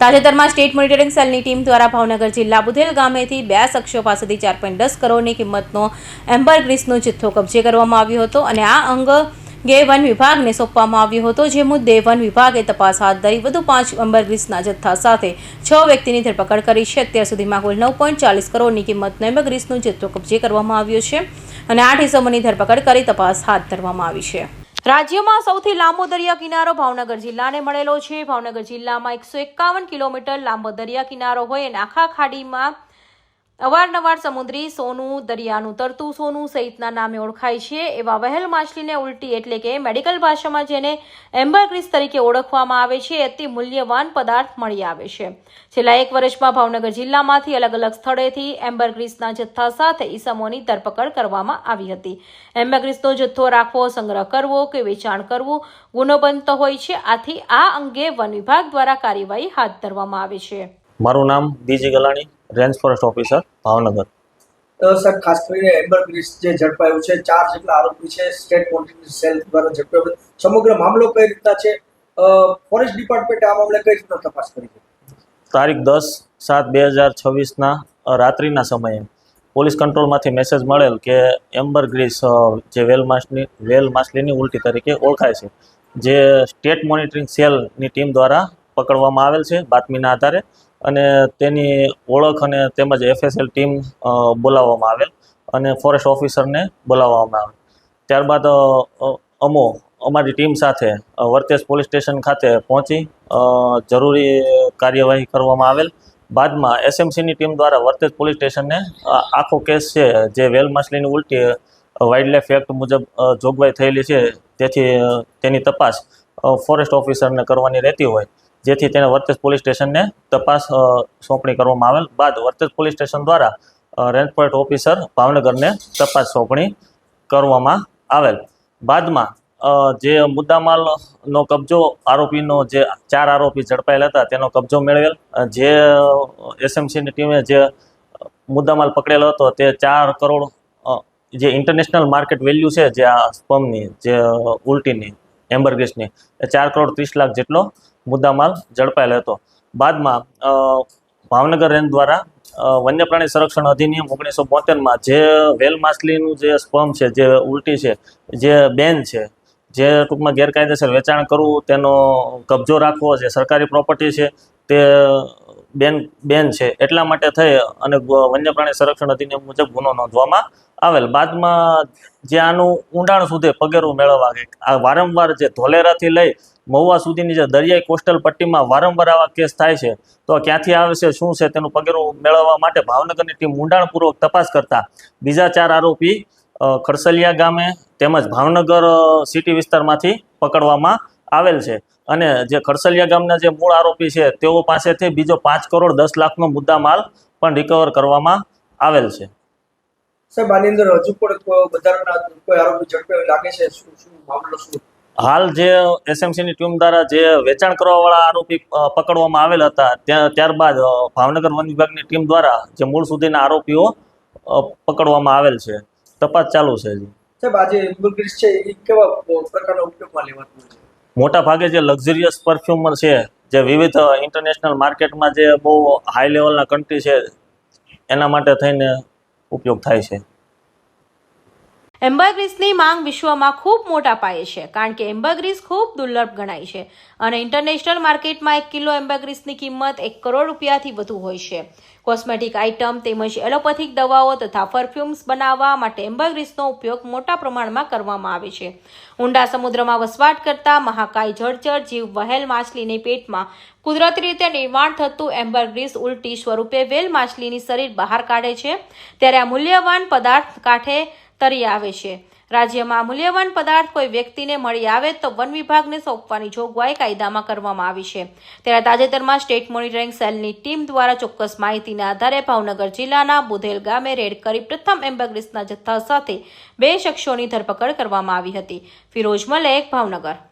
તાજેતરમાં state monitoring સેલની team દ્વારા ભાવનગર જિલ્લા બુધેલ ગામેથી 2 શખ્સો પાસેથી 4.10 કરોડની કિંમતનો એમ્બરગ્રીસનો જથ્થો કબજે કરવામાં આવ્યો હતો અને આ અંગે વન વિભાગને સોંપવામાં આવ્યો હતો, જે મુદ્દે વન વિભાગે તપાસ હાથ ધરી વધુ 5 એમ્બરગ્રીસના જથ્થા સાથે 6 વ્યક્તિની ધરપકડ કરી છે. અત્યાર સુધીમાં કુલ 9.40 કરોડની કિંમતનો એમ્બરગ્રીસનો જથ્થો કબજે કરવામાં આવ્યો છે અને 8 ઇસમોની ધરપકડ કરી તપાસ હાથ ધરવામાં આવી છે. રાજ્યમાં સૌથી લાંબો દરિયા કિનારો ભાવનગર જિલ્લાને મળેલો છે. ભાવનગર જિલ્લામાં 151 કિલોમીટર લાંબો દરિયા કિનારો હોય અને આખા ખાડીમાં અવારનવાર સમુદ્રી સોનું, દરિયાનું તરતું સોનું સહિતના નામે ઓળખાય છે. એવા વહેલ માછલીને ઉલટી એટલે કે મેડિકલ ભાષામાં જેને એમ્બરગ્રીસ તરીકે ઓળખવામાં આવે છે, અતિ મૂલ્યવાન પદાર્થ મળી આવે છે. છેલ્લા 1 વર્ષમાં ભાવનગર જિલ્લામાંથી અલગ અલગ સ્થળેથી એમ્બરગ્રીસના જથ્થા સાથે ઈસમોની ધરપકડ કરવામાં આવી હતી. એમ્બરગ્રીસનો જથ્થો રાખવો, સંગ્રહ કરવો કે વેચાણ કરવું ગુનો બનતો હોય છે. આથી આ અંગે વન વિભાગ દ્વારા કાર્યવાહી હાથ ધરવામાં આવે છે. મારું નામ Biji Galani, range forest officer Bhavnagar. Sir, ખાસ કરીને એમ્બરગ્રીસ જે ઝડપાયું છે, 4 જેટલા આરોપી છે, સ્ટેટ મોનિટરિંગ સેલ દ્વારા ઝડપાયું. સમગ્ર મામલો કઈ રીતના છે? ફોરેસ્ટ ડિપાર્ટમેન્ટે આ મામલે કઈ રીતના તપાસ કરી છે? તારીખ 10/7/2026ના રાત્રિના સમયે પોલીસ કંટ્રોલમાંથી મેસેજ મળેલ કે એમ્બરગ્રીસ જે વેલ માછલીની ઉલટી તરીકે ઓળખાય છે, જે સ્ટેટ મોનિટરિંગ સેલની ટીમ દ્વારા પકડવામાં આવેલ છે બાતમીના આધારે, અને તેની ઓળખ અને તેમજ FSL ટીમ બોલાવવામાં આવેલ અને ફોરેસ્ટ ઓફિસરને બોલાવવામાં આવેલ. ત્યારબાદ અમારી ટીમ સાથે વર્તેજ પોલીસ સ્ટેશન ખાતે પહોંચી જરૂરી કાર્યવાહી કરવામાં આવેલ. બાદમાં SMCની ટીમ દ્વારા વર્તેજ પોલીસ સ્ટેશનને આખો કેસ છે જે વેલ માછલીની ઉલટી વાઇલ્ડલાઇફ એક્ટ મુજબ જોગવાઈ થયેલી છે, તેથી તેની તપાસ ફોરેસ્ટ ઓફિસરને કરવાની રહેતી હોય, જેથી તેને વર્તેજ પોલીસ સ્ટેશનને તપાસ સોંપણી કરવામાં આવેલ. બાદ વર્તેજ પોલીસ સ્ટેશન દ્વારા રેન્જ ફોરેસ્ટ ઓફિસર ભાવનગરને તપાસ સોંપણી કરવામાં આવેલ. બાદમાં જે મુદ્દામાલનો કબજો આરોપીનો જે 4 આરોપી ઝડપાયેલા હતા તેનો કબજો મેળવેલ. જે SMCની ટીમે જે મુદ્દામાલ પકડેલો હતો તે 4 કરોડ જે ઇન્ટરનેશનલ માર્કેટ વેલ્યુ છે જે આ સ્પમની જે ઉલટીની એમ્બરગ્રીસની એ 4,30,00,000 જેટલો મુદ્દામાલ ઝડપાયેલો હતો. બાદમાં ભાવનગર રેન્જ દ્વારા વન્ય પ્રાણી સંરક્ષણ અધિનિયમ 1972માં જે વેલ માછલીનું જે સ્પમ છે, જે ઉલટી છે, જે બેન છે, જે ટૂંકમાં ગેરકાયદેસર વેચાણ કરવું, તેનો કબજો રાખવો, જે સરકારી પ્રોપર્ટી છે તે બેન છે, એટલા માટે થઈ અને વન્ય પ્રાણી સંરક્ષણ અધિનિયમ મુજબ ગુનો નોંધવામાં આવેલ. બાદમાં જે આનું ઊંડાણ સુધી પગેરું મેળવવા આ વારંવાર જે ધોલેરાથી લઈ મહુવા સુધીની જે દરિયાઈ કોસ્ટલ પટ્ટીમાં વારંવાર આવા કેસ થાય છે, તો ક્યાંથી આવે છે, શું છે, તેનું પગેરું મેળવવા માટે ભાવનગરની ટીમ ઊંડાણપૂર્વક તપાસ કરતા બીજા 4 આરોપી ખડસલિયા ગામે તેમજ ભાવનગર સિટી વિસ્તારમાંથી પકડવામાં આવેલ છે. અને જે ખડસલિયા ગામના જે મૂળ આરોપી છે તેઓ પાસેથી બીજો 5,10,00,000નો મુદ્દામાલ પણ રિકવર કરવામાં આવેલ છે. સાહેબ, આની અંદર હજુ પણ કોઈ આરોપી ઝડપાયો લાગે છે? શું મામલો શું? હાલ જે SMCની ટીમ દ્વારા જે વેચાણ કરવાવાળા આરોપી પકડવામાં આવેલ હતા, ત્યારબાદ ભાવનગર વન વિભાગની ટીમ દ્વારા જે મૂળ સુધીના આરોપીઓ પકડવામાં આવેલ છે. તપાસ ચાલુ છે. સાહેબ, આ જે એમ્બરગ્રીસ છે એ કેવા પ્રકારના ઉપયોગમાં લેવાતું હોય છે? મોટા ભાગે જે લક્ઝરિયસ પરફ્યુમ છે, જે વિવિધ ઇન્ટરનેશનલ માર્કેટમાં જે બહુ હાઈ લેવલના કન્ટ્રી છે એના માટે થઈને ઉપયોગ થાય છે. એમ્બરગ્રીસની માંગ વિશ્વમાં ખૂબ મોટા પાયે છે, કારણ કે એમ્બરગ્રીસ ખૂબ દુર્લભ ગણાય છે અને ઇન્ટરનેશનલ માર્કેટમાં 1 કિલો એમ્બરગ્રીસની કિંમત 1 કરોડ રૂપિયાથી વધુ હોય છે. કોસ્મેટિક આઇટમ તેમજ એલોપેથિક દવાઓ તથા પરફ્યુમ્સ બનાવવા માટે એમ્બરગ્રીસનો ઉપયોગ મોટા પ્રમાણમાં કરવામાં આવે છે. ઊંડા સમુદ્રમાં વસવાટ કરતા મહાકાય જળચર જીવ વહેલ માછલીની પેટમાં કુદરતી રીતે નિર્માણ થતું એમ્બરગ્રીસ ઉલટી સ્વરૂપે વેલ માછલીની શરીર બહાર કાઢે છે, ત્યારે આ મૂલ્યવાન પદાર્થ કાંઠે તરી આવે છે. રાજ્યમાં મૂલ્યવાન પદાર્થ કોઈ વ્યક્તિને મળી આવે તો વન વિભાગને સોંપવાની જોગવાઈ કાયદામાં કરવામાં આવી છે. ત્યારે તાજેતરમાં સ્ટેટ મોનિટરિંગ સેલની ટીમ દ્વારા ચોક્કસ માહિતીના આધારે ભાવનગર જિલ્લાના બુધેલ ગામે રેડ કરી પ્રથમ એમ્બરગ્રીસના જથ્થા સાથે 2 શખ્સોની ધરપકડ કરવામાં આવી હતી. ફિરોઝ મલેક, ભાવનગર.